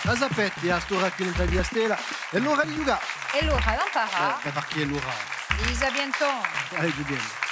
La sapete, a sto qui nella via Stella. E l'ora di giocare. E l'ora non farà. Perché è l'ora? Isa bientôt. Allez, giochiamo.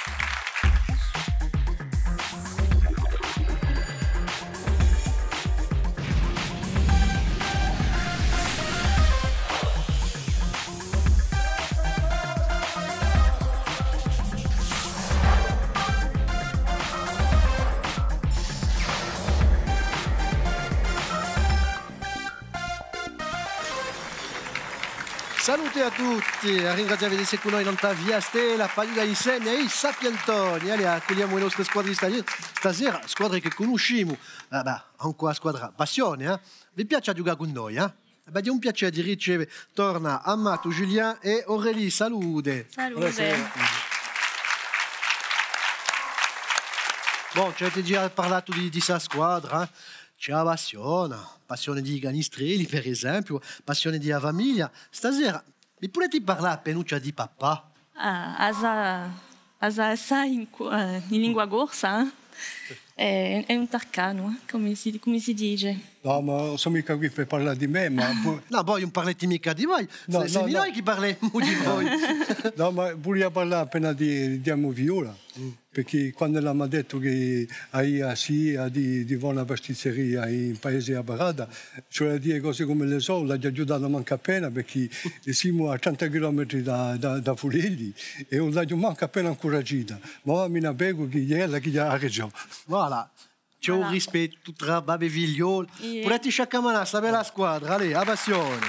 Salute a tutti, ringraziamo di essere con noi in via Stella, Paglia insieme ai Sapientoni. Allora, accogliamo le nostre squadre stasera, squadre che conosciamo, anche la squadra passione, eh? Vi piace giocare con noi, eh? È un piacere di ricevere, torna Amato, Julien e Aurélie, salute. Salute. Bon, ci avete già parlato di questa squadra, c'è la passione di Ganistrelli, per esempio, passione di famiglia. Stasera, mi potete parlare appena di papà? Asa in lingua corsa è un tarcano, come si dice. No, ma non sono mica qui per parlare di me, ma... No, poi non parlate mica di voi, No, sei no. noi che parliamo di voi. No, ma volevo parlare appena di Viola, perché quando lei mi ha detto che di una pasticceria in paese a Barada, cioè dire cose come le so, l'ha aiutato manca appena, perché siamo a 30 km da Fulelli e non l'ha manca appena incoraggiata. Ma mi bego che è lei che ha ragione. Voilà. C'è un rispetto tra babbe e figlioli. Potete sciacquare questa bella squadra, allez, a passione.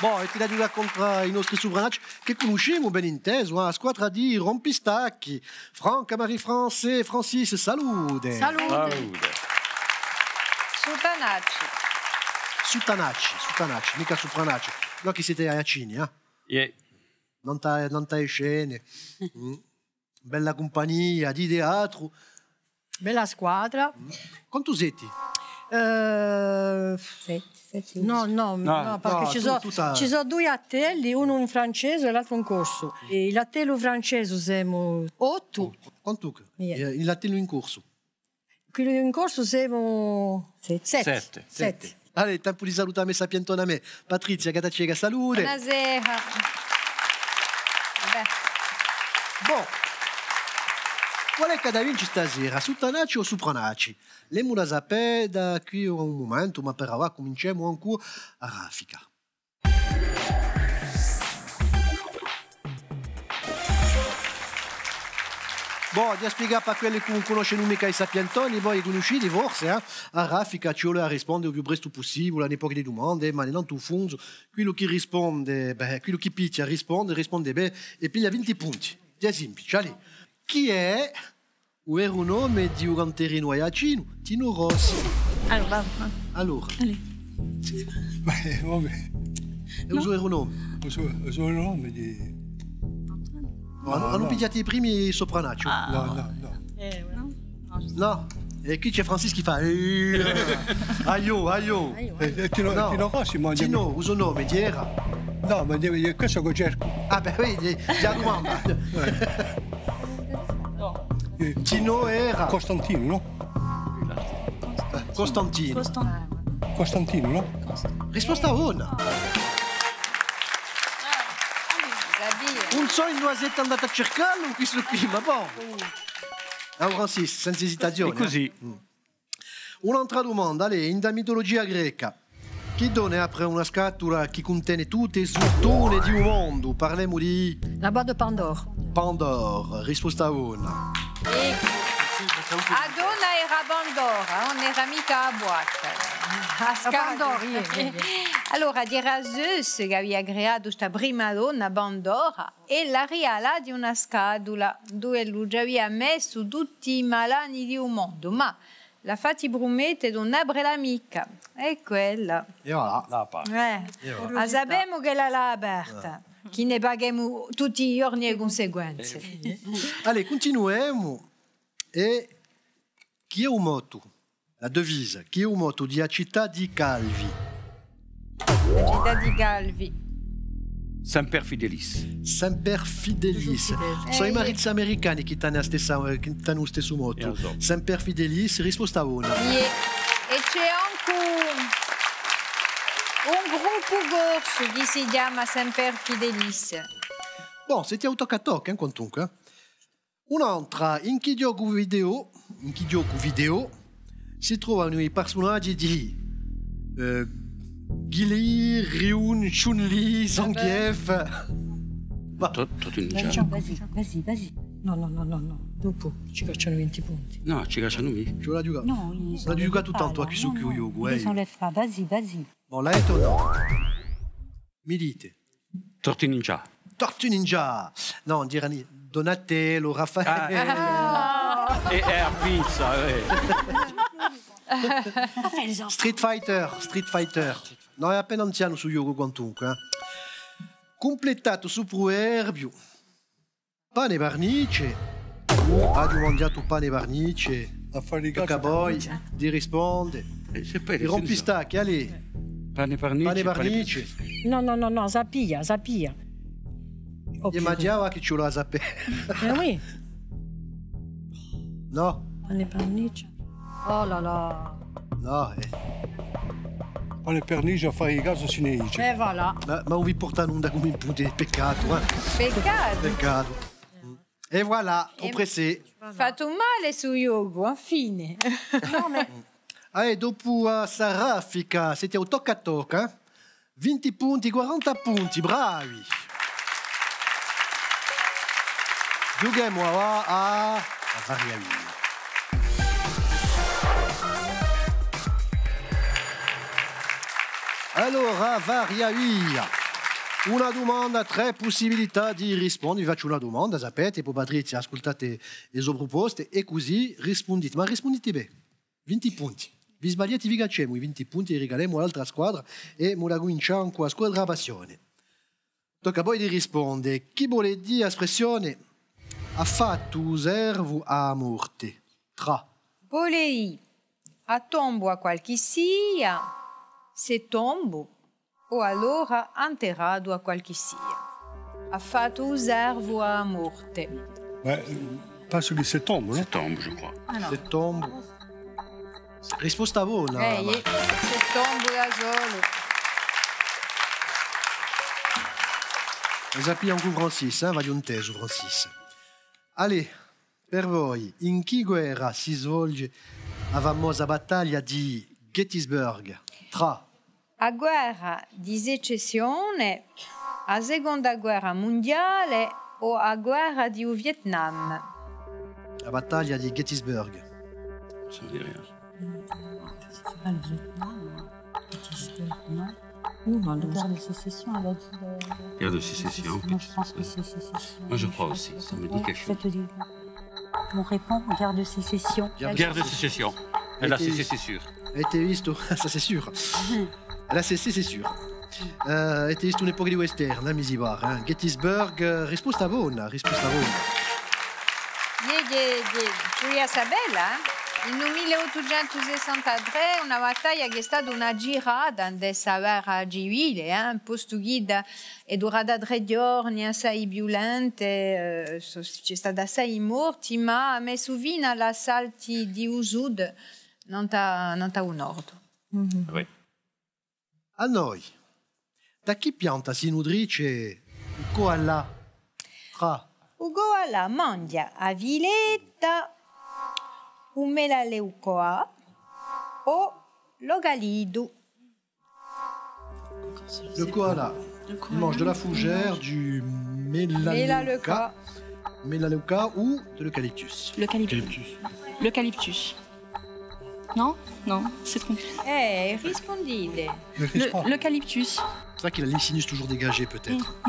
Boh, e ti da giocare contro i nostri sovranacci che conosciamo ben inteso, la squadra di Rompistacchi. Franca, Marie-France, Francis, salute. Salute. Sutanacci, mica Sufranacci. No, che siete aiacini, eh? Yeah. Non t'hai scene. Bella compagnia, di teatro. Bella squadra. Quanto siete? Sette. No, perché ci sono due attelli, uno in francese e l'altro in corso. E l'attello francese siamo 8. Quanto? Il latino in corso. Quello in corso siamo 7. Allora, tempo di salutare me sapientone a me. Patrizia, Catacega, salute. Buonasera. Boh. Qual è che da vinci stasera? Sutanacci o Supranacci? Le mula sapere da qui a un momento, ma per ora cominciamo ancora a raffica. Boh, di spiegare per quelli che non conoscono mica i sapientoni, voi conoscete forse, a raffica ci vuole rispondere il più presto possibile, all'epoca di domande, ma non tu fondo, quello che risponde, quello che picchia risponde bene e piglia 20 punti. È semplice, allora. Chi è il nome di un canterino aiacino? Tino Rossi. Allora. Allora. Beh, vabbè. E uso il nome? Uso il nome di... Hanno pigliato i primi sopranacci? No. E qui c'è Francis che fa... Aio. Tino Rossi, ma... Tino, uso il nome, di era? No, ma questo che cerco. Ah, beh, vedi, già domanda. Tino era... Costantino, no? Costantino, no? Risposta una. Non so in noisette è andata a cercarlo o questo qui, ma boh. Francis, senza esitazione. È così. Un'altra domanda, in da mitologia greca. Chi dona apre una scatola che contiene tutte le sfortune di un mondo? Parliamo di... La boîte de Pandore. Pandore, risposta una. Adona era Bandora, non era mica a boate. Pandore, Allora, era Zeus che aveva creato questa prima donna, Bandora, e la reala di una scatola dove lui già aveva messo tutti i malani di un mondo, ma la fatti promette di non aprirla mica. È quella. E voilà. Ma sappiamo che l'ha aperta, che ne paghiamo tutti i giorni le conseguenze. Allez, continuiamo. E chi è un motto? La devise. Chi è un motto di città di Calvi? La città di Calvi. Semper Fidelis. Semper Fidelis. Sono i mariti americani che hanno lo stesso motto. Semper Fidelis, risposta una. c'è anche un gruppo gorso che si chiama Semper Fidelis. Bon, c'était au toc à toc, hein, quantunque. Un'altra, in chi gioco video, si trovano i personaggi di Guile, Ryun, Chun-Li, Zangief. Tutti ninja. Vas-y. No. Dopo ci cacciano 20 punti. No, ci cacciano via. Tu l'as giocato? No, l'ha giocato tanto a qui su Kyoyoku, Ils s'enlèvent pas. Vas-y. Bon, l'ha detto no. Mi dite. Torti ninja. Tortue Ninja. No, dirani Donatello, Raffaele. E a pizza. Street Fighter. No, è appena anziano su Yogo quantunque. Completato su proverbio. Pane Barnice. Radio mangiato pane Barnice. Cowboy, di risponde. I rompistacchi, allì. Pane Barnice. No, Zapia. E mangiava che ci voleva sapere. Oui. No. Pane Parnice. Oh là là. No, Pane pernice a fare i caso si ne dice. E voilà. ma vi porta in onda come in punti di peccato, Peccato. E voilà, trop pressé. Fatto male su Yogo, fine. No, mais... Allez, dopo sta raffica, siete au tocca a tocca. 20 punti, 40 punti, bravi. Giochiamo a Varialia. Allora, Varialia. Una domanda, 3 possibilità di rispondere. Vi faccio una domanda, sapete, poi Patrizia, ascoltate le sue proposte e così rispondete. Ma rispondete bene. 20 punti. Vi sbagliate, vi cacciamo i 20 punti e regaliamo all'altra squadra e la cominciamo con la squadra a passione. Tocca poi di rispondere. Chi vuole dire espressione ha fatto servo a morte? Tra. Volei a tombo a qualche sia, se tombo, o allora enterrado a qualche sia. Ha fatto servo a morte. Penso che se tombe, no? Septembre, je crois. Ah no. Se tombo. Risposta buona. Se tombo da solo. Lo sappiamo con Francis, voglio un teso, Francis. Allez, per voi, in che guerra si svolge la famosa battaglia di Gettysburg? Tra. A guerra di secessione, a seconda guerra mondiale o a guerra di Vietnam? La battaglia di Gettysburg. Ça me dit rien. C'est pas le Vietnam. Non. Non, la guerre de sécession, elle a dit... Guerre de sécession. Moi, je pense que c'est sécession. Moi, je crois aussi. Ça me dit quelque chose. On répond guerre de sécession. Guerre de sécession. Elle a cessé, c'est sûr. Avete visto? Ça, c'est sûr. La cessé, c'est sûr. Avete visto un'epoca di western, mi si pare. Gettysburg, risposta buona. Giulia Sabella, nel 1863 una battaglia che è stata una girata dessa guerra civile, posto che è durata 3 giorni assai violente, c'è stata assai morti, ma ha messo fine all'assalto di Usud, non t'ha un ordo. Oui. A noi, da chi pianta si nutrice il koala? Tra. Ugo alla mangia a viletta un melaleucoa o l'ogalido. Le koala, il mange de la fougère, du mélaleuca ou de l'eucalyptus. L'eucalyptus. Non, c'est trompé. Rispondile. L'eucalyptus. C'est vrai qu'il a les sinus toujours dégagés, peut-être.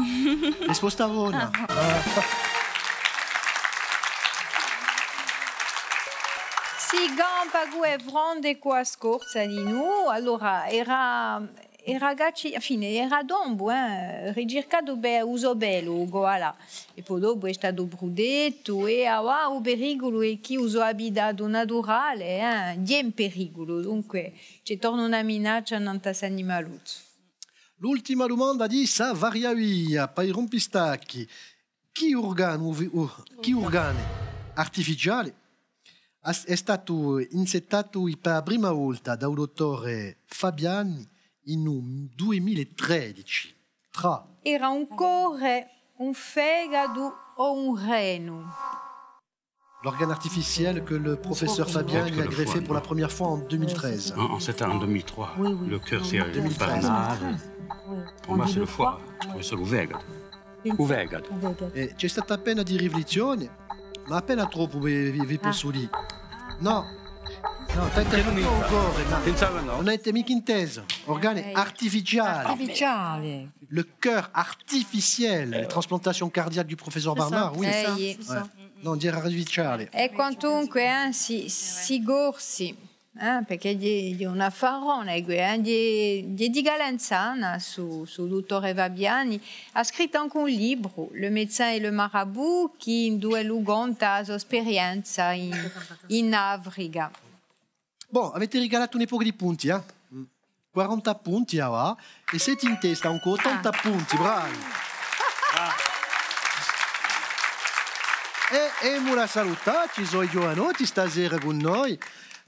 Risposta buona. Si Gampagu è fronte qua scorsa di noi, allora era ragazzi, fine, era dombo, ricercato per uso bello, goala. E poi dopo è stato brudetto e ora il pericolo è che uso abitato naturale, è in pericolo, dunque ci torna una minaccia non tas animaluto. L'ultima domanda di Sa Variavia, per i rompistacchi. Chi organe artificiale È stato insetato per la prima volta dal dottore Fabiani in 2013. Era un cuore, un fegato o un reno? L'organe artificiel que le professeur Fabiani a greffé pour la première fois en 2013. C'était en 2003. Le cœur, c'est 2013. Pour moi, c'est le foie. C'est le fegato. O fegato. E c'è stata appena di riflessione, ma appena troppo vi posso dire. No, t'hai inteso ancora, ma Pensavo no. non avete mica inteso. Organe artificiali. Artificiale. Le cœur artificiel, les transplantations cardiaques du professeur Barnard, oui. Sì. Ouais. Non, dire artificiale. E quantunque si gorsi, perché di una farone, di Galenzana su dottore Fabiani, ha scritto anche un libro, Le médecin et le marabout, che in due lugonta la sua esperienza in Africa. Bon, avete regalato un po' di punti, 40 punti, va. E siete in testa ancora 80 punti, bravi. E la salutare, ci sono i giovanotti stasera con noi.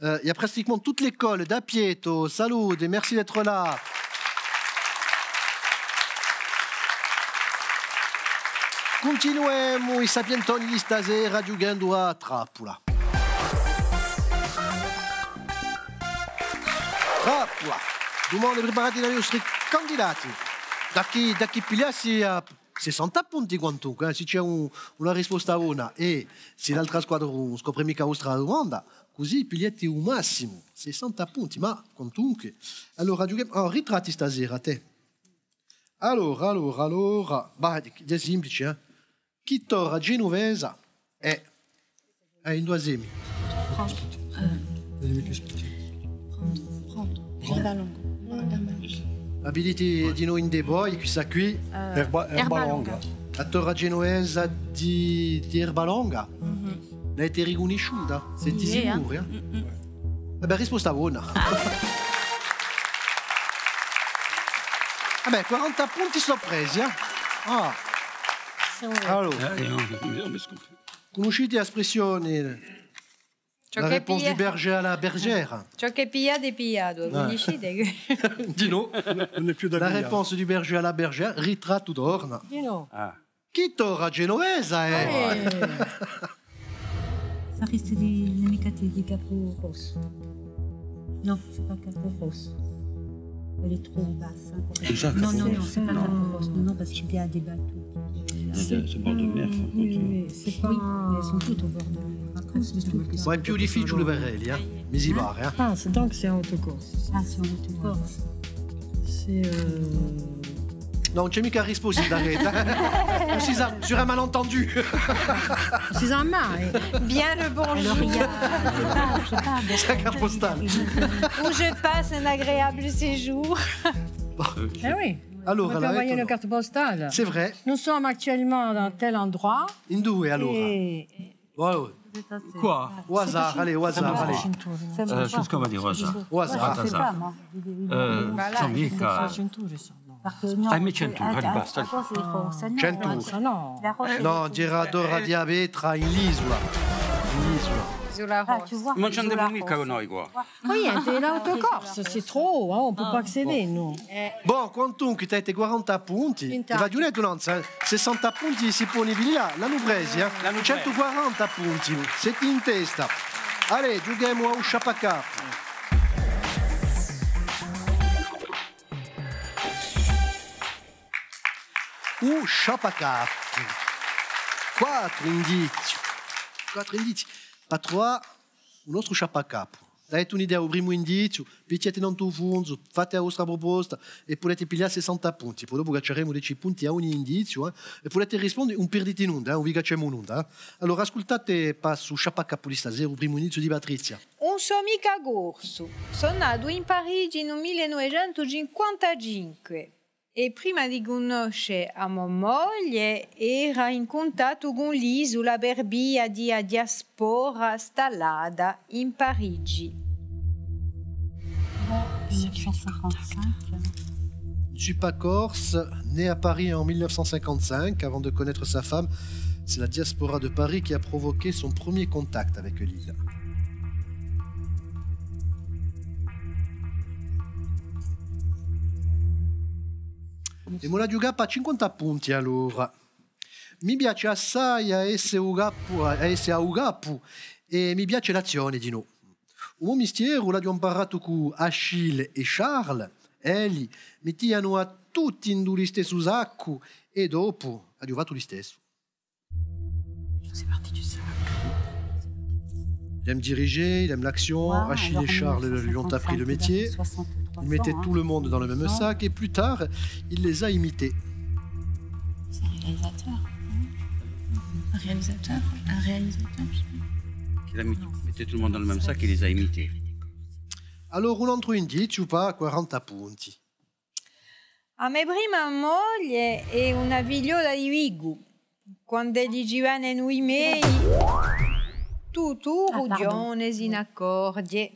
Il y a pratiquement toute l'école d'Apieto. Salut et merci d'être là. Continuiamo i sapientoni di stasera giocando a trappola. Trappola. Domande preparati dai nostri candidati. Da chi pigliassi a 60 punti quantunque, se c'è una risposta una e se l'altra squadra non scopre mica la domanda, così piglietti un massimo, 60 punti, ma quantunque. Allora, giochiamo, ritratti stasera, te. Allora, è semplice, Chi torna genovese è in due semi. Abiliti di noi in dei boy, questa qui. Erba longa. La torra genovese di Erbalonga. L'hai riconosciuta? Senti sicuro? Vabbè, risposta buona. Vabbè, 40 punti sono presi, Allora, conoscete l'espressione la réponse du berger à la bergère? Ciò che piglia di pigliato, conoscete? Di no. Non è più da La pigliare. réponse du berger à la bergère, ritratto d'orna. Di no. Chi torna genovese è? Ça reste des di Capro Rosso. Non, c'est pas Capro Rosso. Elle est trop basse. Non, c'est pas Capro Rosso. Non, parce qu'il y a des bateaux. C'est bord de mer. Oui, c'est pas. Elles sont toutes au bord de mer. Après, c'est tout. Ma è più difficile per lei, mi si pare. Ah, donc c'est en autocorse. Ah, c'est en autocorse. C'est. Non, non c'è mica risposta da rete. Sur un malentendu. C'est un mai. Bien le bonjour. Alors, il y a. Je sais pas. C'est la carte postale. Où je passe un agréable séjour. Eh oui. Alors, On peut envoyer une carte postale. C'est vrai. Nous sommes actuellement dans tel endroit. In due, allora. Et... Ouais. Quoi? Au hasard, allez, au hasard, allez. Qu'est-ce qu'on va dire au hasard? Au hasard. Je sais pas, moi. Sono mica... Ahimè 100, allora basta. 100. No. No, Gerardora Diavetra in l'isola. In l'isola. Sulla rossa. Non ci andiamo mica noi qua. Niente, l'autocorse, c'est trop, on ne peut pas accéder, nous. Bon, quantunque tu hai 40 punti, Intanto. va di un 60 punti disponibili, l'hanno presi, L'hanno 140 punti, siete in testa. Allez, giochiamo a un sciapacà. Un sciapacà. 4 indizi. 4 indizi. Pas 3, un altro sciapacapo. Date un'idea, un primo indizio, picchiate non tu funzo, fate la vostra proposta e potete pigliare 60 punti. Poi dopo cacceremo 10 punti a ogni indizio e potete rispondere un perdite in onda, un vi cacciamo in onda. Allora ascoltate passo sciapacapo di stasera, un primo indizio di Patrizia. Un suo amico Gorso. Sono nato in Parigi nel 1955 e prima di conoscere a mia moglie era in contatto con l'isola Berbia di diaspora installata in Parigi. 1955. Je ne suis pas corse, né à Paris en 1955, avant de connaître sa femme. C'est la diaspora de Paris qui a provoqué son premier contact avec l'île. E me la giocare a 50 punti allora. Mi piace assai a essere a Ugapu e mi piace l'azione di no. Un mistero l'abbiamo imparato con Achille e Charles. Elli mettiano a tutti in lo stesso sacco e dopo abbiamo fatto lo stesso. C'est parti du sac. Il aime diriger, il aime l'action. Wow, Achille et Charles lui ont appris le métier. Il mettait tout le monde dans le même sac et plus tard, il les a imités. C'est un réalisateur. Un réalisateur. Un réalisateur. Il a mettait tout le monde dans le même sac et les a imités. Alors un altro indizio pa 40 punti. A mia prima moglie è una figliola di Vigu. Quando gli giovane noi miei, tu rugione in accordie.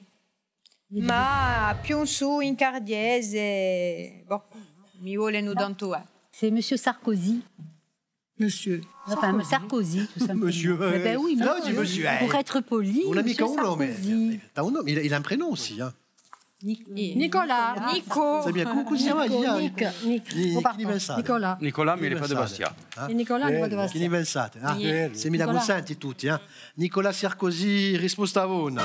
Ma più su in cardiese, boh, mi vuole nu dantua. C'est Monsieur Sarkozy. Monsieur. Enfin, Sarkozy, tout simplement. Monsieur. Eh ben oui, Non, monsieur. dis monsieur. Pour être poli, On a mis Monsieur qu'un nom, mais Sarkozy. t'as un nom. Il a un prénom aussi. Hein. Nicolas. Nico. C'est bien. Coucou, c'est vrai. Nicolas. Nicolas, mais il n'est pas de Bastia. E Nicolas ne va dove Chi ne pensate? Ah, Niente. se mi la Nicola. consenti tutti, eh? Nicola Sarkozy, risposta una.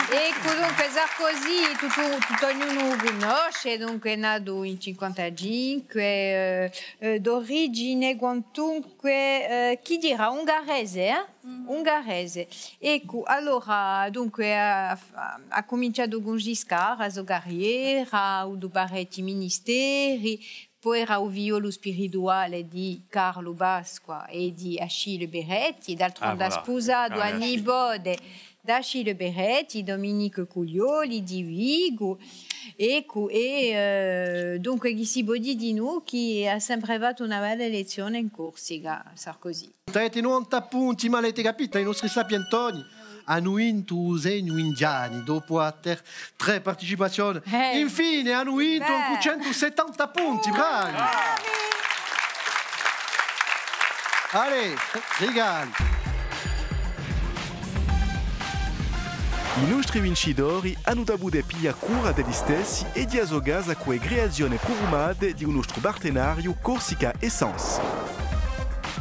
Ecco, dunque Sarkozy tutto ognuno conosce, dunque è nato in 55, d'origine quantunque, chi dirà, ungherese, Ungherese. Ecco, allora, dunque ha cominciato con Giscard la sua carriera, ha avuto parecchi ministeri, poi era il violo spirituale di Carlo Basqua e di Achille Beretti, d'altronde ha sposato a nipote d'Achille Beretti, Dominique Cuglioli di Vigo, ecco, e dunque chi si può dire di noi che ha sempre fatto una bella elezione in Corsica, Sarkozy. Avete 90 punti, ma avete capito? I nostri sapientoni hanno vinto i segni indiani dopo tre partecipazioni. Infine hanno vinto con 170 punti, bravi! Allez, regali! I nostri vincitori hanno avuto pia cura degli stessi e di assogasa con creazione programmata di un nostro partenario Corsica Essence.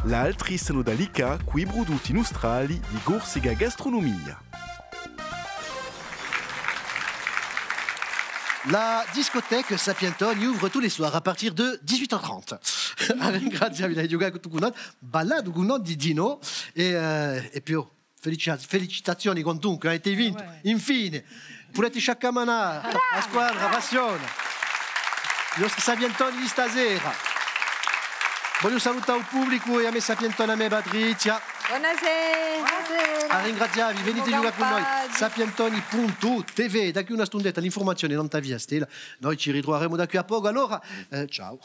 L'altri sono da Lica con i prodotti nostrali di Corsica Gastronomia. La discothèque Sapientoni ouvre tous les soirs à partir de 18h30. Grazie a Villa Yoga Kutukunot, ballade Gunot di Dino e più felicitazioni quantunque, avete vinto. Infine, volete sciaccamanà, la squadra, passione. I nostri Sapientoni di stasera. Voglio salutare il pubblico e a me Sapientoni, a me Patrizia. Buonasera. A ringraziarvi, venite a giocare con noi. Sapientoni.tv, da qui una stundetta l'informazione non ta via stella. Noi ci ritroveremo da qui a poco, allora ciao.